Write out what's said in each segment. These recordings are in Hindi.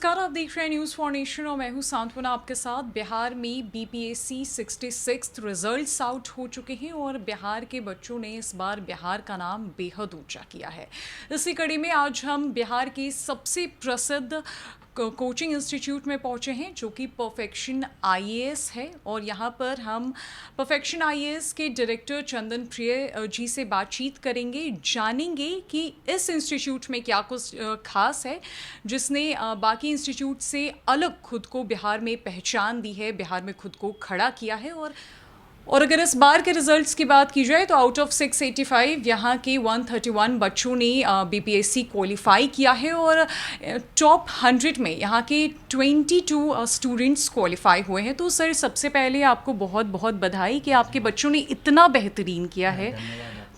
नमस्कार, आप देख रहे हैं न्यूज़ फॉर नेशन और मैं हूं सांत्वना आपके साथ। बिहार में बीपीएससी 66 रिजल्ट्स आउट हो चुके हैं और बिहार के बच्चों ने इस बार बिहार का नाम बेहद ऊंचा किया है। इसी कड़ी में आज हम बिहार के सबसे प्रसिद्ध कोचिंग इंस्टीट्यूट में पहुंचे हैं जो कि परफेक्शन आईएएस है और यहाँ पर हम परफेक्शन आईएएस के डायरेक्टर चंदन प्रिय जी से बातचीत करेंगे, जानेंगे कि इस इंस्टीट्यूट में क्या कुछ खास है जिसने बाकी इंस्टीट्यूट से अलग खुद को बिहार में पहचान दी है, बिहार में खुद को खड़ा किया है। और अगर इस बार के रिजल्ट्स की बात की जाए तो आउट ऑफ 685 यहाँ के 131 बच्चों ने बीपीएससी क्वालिफाई किया है और टॉप 100 में यहाँ के 22 स्टूडेंट्स क्वालिफाई हुए हैं। तो सर, सबसे पहले आपको बहुत बहुत बधाई कि आपके बच्चों ने इतना बेहतरीन किया है।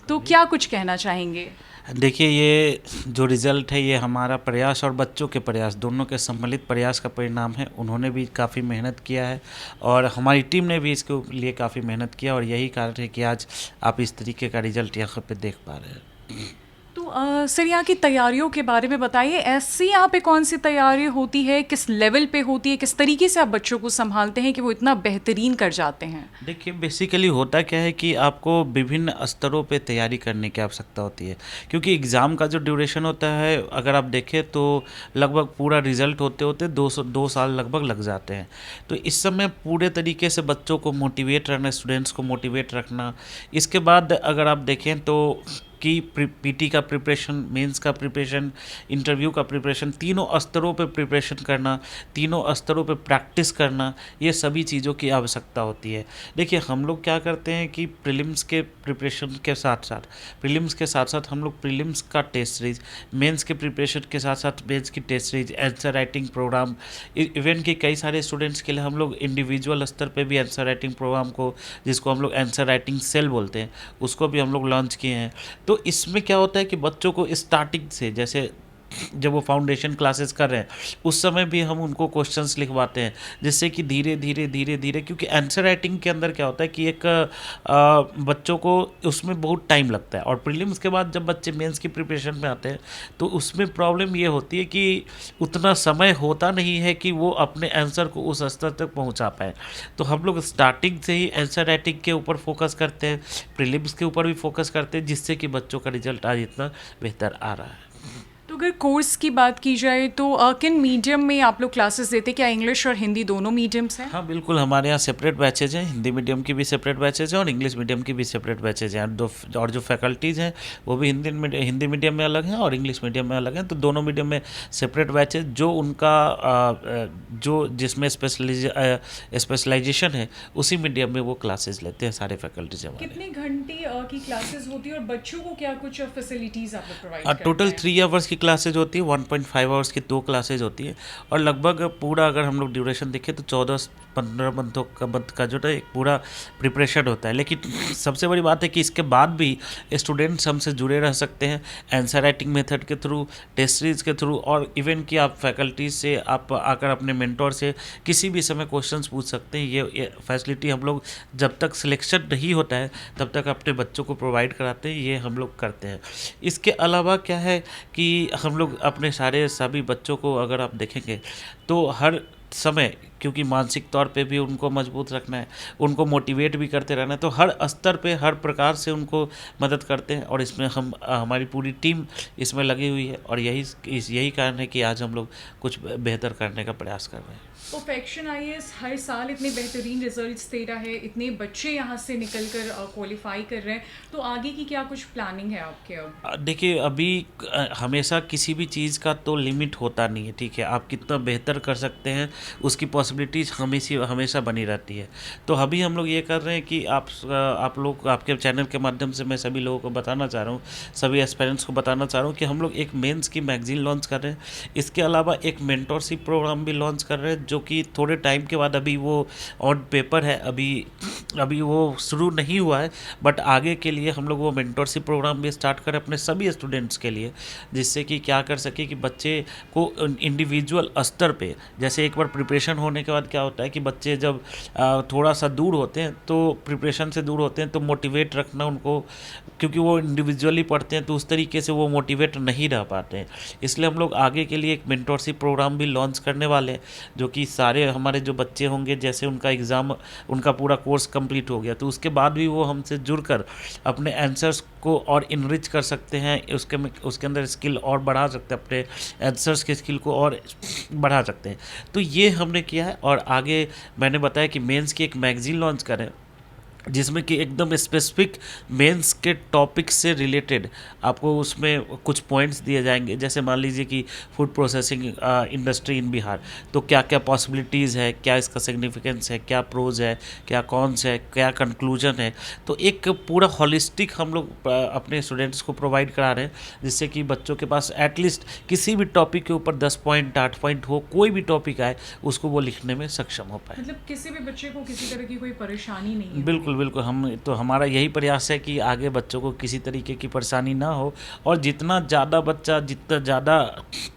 तो क्या कुछ कहना चाहेंगे? देखिए, ये जो रिज़ल्ट है ये हमारा प्रयास और बच्चों के प्रयास दोनों के सम्मिलित प्रयास का परिणाम है। उन्होंने भी काफ़ी मेहनत किया है और हमारी टीम ने भी इसके लिए काफ़ी मेहनत किया और यही कारण है कि आज आप इस तरीके का रिज़ल्ट यहाँ पे देख पा रहे हैं। तो सर, यहाँ की तैयारियों के बारे में बताइए। ऐसी यहाँ पे कौन सी तैयारी होती है, किस लेवल पे होती है, किस तरीके से आप बच्चों को संभालते हैं कि वो इतना बेहतरीन कर जाते हैं? देखिए, बेसिकली होता क्या है कि आपको विभिन्न स्तरों पे तैयारी करने की आवश्यकता होती है, क्योंकि एग्ज़ाम का जो ड्यूरेशन होता है अगर आप देखें तो लगभग पूरा रिज़ल्ट होते होते 2 साल लगभग लग जाते हैं। तो इस समय पूरे तरीके से बच्चों को मोटिवेट रखना, स्टूडेंट्स को मोटिवेट रखना। इसके बाद अगर आप देखें तो कि पीटी का प्रिपरेशन, मेंस का प्रिपरेशन, इंटरव्यू का प्रिपरेशन, तीनों स्तरों पे प्रिपरेशन करना, तीनों स्तरों पे प्रैक्टिस करना, ये सभी चीज़ों की आवश्यकता होती है। देखिए, हम लोग क्या करते हैं कि प्रीलिम्स के प्रिपरेशन के साथ साथ हम लोग प्रीलिम्स का टेस्ट सीरीज, मेंस के प्रिपरेशन के साथ साथ मेंस की test series, answer writing programme, even कि कई सारे स्टूडेंट्स के लिए हम लोग इंडिविजुअल स्तर पे भी आंसर राइटिंग प्रोग्राम को, जिसको हम लोग आंसर राइटिंग सेल बोलते हैं, उसको भी हम लोग लॉन्च किए हैं। तो इसमें क्या होता है कि बच्चों को स्टार्टिंग से, जैसे जब वो फाउंडेशन क्लासेस कर रहे हैं उस समय भी हम उनको क्वेश्चंस लिखवाते हैं, जिससे कि धीरे धीरे, क्योंकि आंसर राइटिंग के अंदर क्या होता है कि एक बच्चों को उसमें बहुत टाइम लगता है और प्रीलिम्स के बाद जब बच्चे मेंस की प्रिपरेशन में आते हैं तो उसमें प्रॉब्लम ये होती है कि उतना समय होता नहीं है कि वो अपने आंसर को उस स्तर तक पहुंचा पाए। तो हम लोग स्टार्टिंग से ही आंसर राइटिंग के ऊपर फोकस करते हैं, प्रीलिम्स के ऊपर भी फोकस करते हैं, जिससे कि बच्चों का रिजल्ट आज इतना बेहतर आ रहा है। तो अगर कोर्स की बात की जाए तो किन मीडियम में आप लोग क्लासेस देते हैं? क्या इंग्लिश और हिंदी दोनों मीडियम्स हैं? हाँ, बिल्कुल, हमारे यहाँ सेपरेट बैचेज हैं, हिंदी मीडियम की भी सेपरेट बैचेज हैं और इंग्लिश मीडियम की भी सेपरेट बैचेज हैं। और जो फैकल्टीज़ हैं वो भी हिंदी मीडियम में अलग हैं और इंग्लिश मीडियम में अलग हैं। तो दोनों मीडियम में सेपरेट बैचेज, जो उनका जो जिसमें स्पेशलाइजेशन है उसी मीडियम में वो क्लासेज लेते हैं सारे फैकल्टीज हमारे। कितने घंटे की क्लासेस होती है और बच्चों को क्या कुछ फैसिलिटीज़ आप लोग प्रोवाइड करते टोटल हैं? 3 आवर्स की क्लासेज होती है, 1.5 आवर्स की 2 क्लासेज होती है और लगभग पूरा अगर हम लोग ड्यूरेशन देखें तो 14-15 मंथ का जो है एक पूरा प्रिपरेशन होता है। लेकिन सबसे बड़ी बात है कि इसके बाद भी स्टूडेंट्स हमसे जुड़े रह सकते हैं आंसर राइटिंग मेथड के थ्रू, टेस्ट सीरीज के थ्रू, और इवन कि आप फैकल्टी से आप आकर अपने मेंटोर से किसी भी समय क्वेश्चंस पूछ सकते हैं। ये फैसिलिटी हम लोग जब तक सिलेक्शन नहीं होता है तब तक अपने बच्चों को प्रोवाइड कराते हैं, ये हम लोग करते हैं। इसके अलावा क्या है कि हम लोग अपने सभी बच्चों को अगर आप देखेंगे तो हर समय, क्योंकि मानसिक तौर पे भी उनको मजबूत रखना है, उनको मोटिवेट भी करते रहना है, तो हर स्तर पे हर प्रकार से उनको मदद करते हैं और इसमें हमारी पूरी टीम इसमें लगी हुई है और यही कारण है कि आज हम लोग कुछ बेहतर करने का प्रयास कर रहे हैं। परफेक्शन आईएएस हर साल इतने बेहतरीन रिजल्ट्स दे रहा है, इतने बच्चे यहाँ से निकल कर क्वालिफाई कर रहे हैं, तो आगे की क्या कुछ प्लानिंग है आपके? अब देखिए, अभी हमेशा किसी भी चीज़ का तो लिमिट होता नहीं है, ठीक है। आप कितना बेहतर कर सकते हैं उसकी पॉसिबिलिटीज़ हमेशा बनी रहती है। तो अभी हम लोग ये कर रहे हैं कि आप लोग, आपके चैनल के माध्यम से मैं सभी लोगों को बताना चाह रहा हूँ, सभी एस्पिरेंट्स को बताना चाह रहा हूँ कि हम लोग एक मेंस की मैगजीन लॉन्च कर रहे हैं। इसके अलावा एक मेंटोरशिप प्रोग्राम भी लॉन्च कर रहे हैं जो कि थोड़े टाइम के बाद, अभी वो ऑन पेपर है, अभी वो शुरू नहीं हुआ है, बट आगे के लिए हम लोग वो मेंटोरशिप प्रोग्राम भी स्टार्ट करें अपने सभी स्टूडेंट्स के लिए, जिससे कि क्या कर सके कि बच्चे को इंडिविजुअल स्तर पे, जैसे एक बार प्रिपरेशन होने होने के बाद क्या होता है कि बच्चे जब थोड़ा सा दूर होते हैं तो प्रिपरेशन से दूर होते हैं तो मोटिवेट रखना उनको, क्योंकि वो इंडिविजुअली पढ़ते हैं तो उस तरीके से वो मोटिवेट नहीं रह पाते हैं। इसलिए हम लोग आगे के लिए एक मेंटोरशिप प्रोग्राम भी लॉन्च करने वाले हैं, जो कि सारे हमारे जो बच्चे होंगे, जैसे उनका एग्ज़ाम, उनका पूरा कोर्स कंप्लीट हो गया तो उसके बाद भी वो हमसे जुड़कर अपने आंसर्स को और इनरिच कर सकते हैं, उसके अंदर स्किल और बढ़ा सकते हैं, अपने आंसर्स के स्किल को और बढ़ा सकते हैं। तो ये हमने किया है। और आगे मैंने बताया कि मेंस की एक मैगजीन लॉन्च करें, जिसमें कि एकदम स्पेसिफिक मेंस के टॉपिक से रिलेटेड आपको उसमें कुछ पॉइंट्स दिए जाएंगे। जैसे मान लीजिए कि food processing industry in Bihar, तो क्या क्या पॉसिबिलिटीज़ है, क्या इसका सिग्निफिकेंस है, क्या प्रोज है, क्या कॉन्स है, क्या कंक्लूजन है। तो एक पूरा हॉलिस्टिक हम लोग अपने स्टूडेंट्स को प्रोवाइड करा रहे हैं, जिससे कि बच्चों के पास एटलीस्ट किसी भी टॉपिक के ऊपर 10 पॉइंट 8 पॉइंट हो, कोई भी टॉपिक आए उसको वो लिखने में सक्षम हो पाए। मतलब किसी भी बच्चे को किसी तरह की कोई परेशानी नहीं है। बिल्कुल बिल्कुल, हम तो हमारा यही प्रयास है कि आगे बच्चों को किसी तरीके की परेशानी ना हो, और जितना ज़्यादा बच्चा जितना ज़्यादा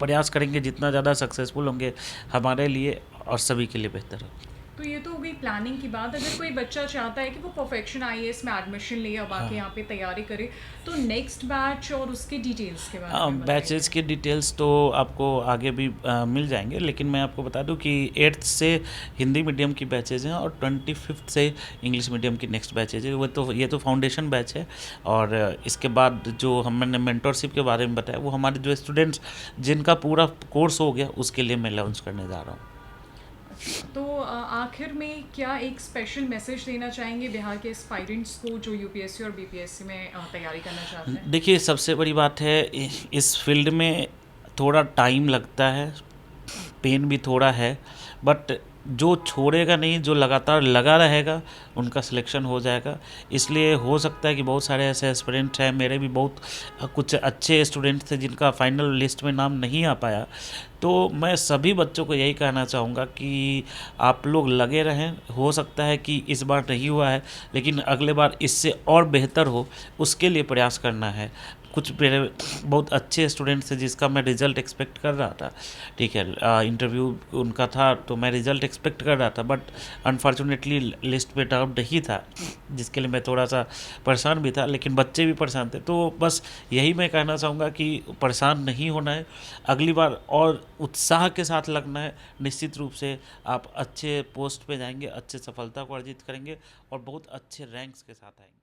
प्रयास करेंगे, जितना ज़्यादा सक्सेसफुल होंगे, हमारे लिए और सभी के लिए बेहतर है। तो ये तो हो गई प्लानिंग की बात। अगर कोई बच्चा चाहता है कि वो परफेक्शन आईएएस में एडमिशन ले, अब आके यहाँ पे तैयारी करे, तो नेक्स्ट बैच और उसके डिटेल्स के बारे हाँ, में बताइए। बैचेस के डिटेल्स तो आपको आगे भी मिल जाएंगे, लेकिन मैं आपको बता दूं कि 8th से हिंदी मीडियम की बैचेज हैं और 25th से इंग्लिश मीडियम की नेक्स्ट बैचेज है। वो तो ये तो फाउंडेशन बैच है। और इसके बाद जो हमने मेंटरशिप के बारे में बताया, वो हमारे जो स्टूडेंट्स जिनका पूरा कोर्स हो गया उसके लिए मैं लॉन्च करने जा रहा हूँ। तो आखिर में क्या एक स्पेशल मैसेज देना चाहेंगे बिहार के एस्पायरेंट्स को जो यूपीएससी और बीपीएससी में तैयारी करना चाहते हैं? देखिए, सबसे बड़ी बात है, इस फील्ड में थोड़ा टाइम लगता है, पेन भी थोड़ा है, बट जो छोड़ेगा नहीं, जो लगातार लगा रहेगा, उनका सिलेक्शन हो जाएगा। इसलिए हो सकता है कि बहुत सारे ऐसे एस्पिरेंट हैं, मेरे भी बहुत कुछ अच्छे स्टूडेंट थे जिनका फाइनल लिस्ट में नाम नहीं आ पाया। तो मैं सभी बच्चों को यही कहना चाहूँगा कि आप लोग लगे रहें। हो सकता है कि इस बार नहीं हुआ है, लेकिन अगले बार इससे और बेहतर हो, उसके लिए प्रयास करना है। कुछ मेरे बहुत अच्छे स्टूडेंट थे जिसका मैं रिज़ल्ट एक्सपेक्ट कर रहा था, ठीक है, इंटरव्यू उनका था तो मैं रिज़ल्ट एक्सपेक्ट कर रहा था, बट अनफॉर्चुनेटली लिस्ट पे डाउट नहीं था, जिसके लिए मैं थोड़ा सा परेशान भी था, लेकिन बच्चे भी परेशान थे। तो बस यही मैं कहना चाहूँगा कि परेशान नहीं होना है, अगली बार और उत्साह के साथ लगना है। निश्चित रूप से आप अच्छे पोस्ट पे जाएंगे, अच्छे सफलता को अर्जित करेंगे और बहुत अच्छे रैंक्स के साथ आएंगे।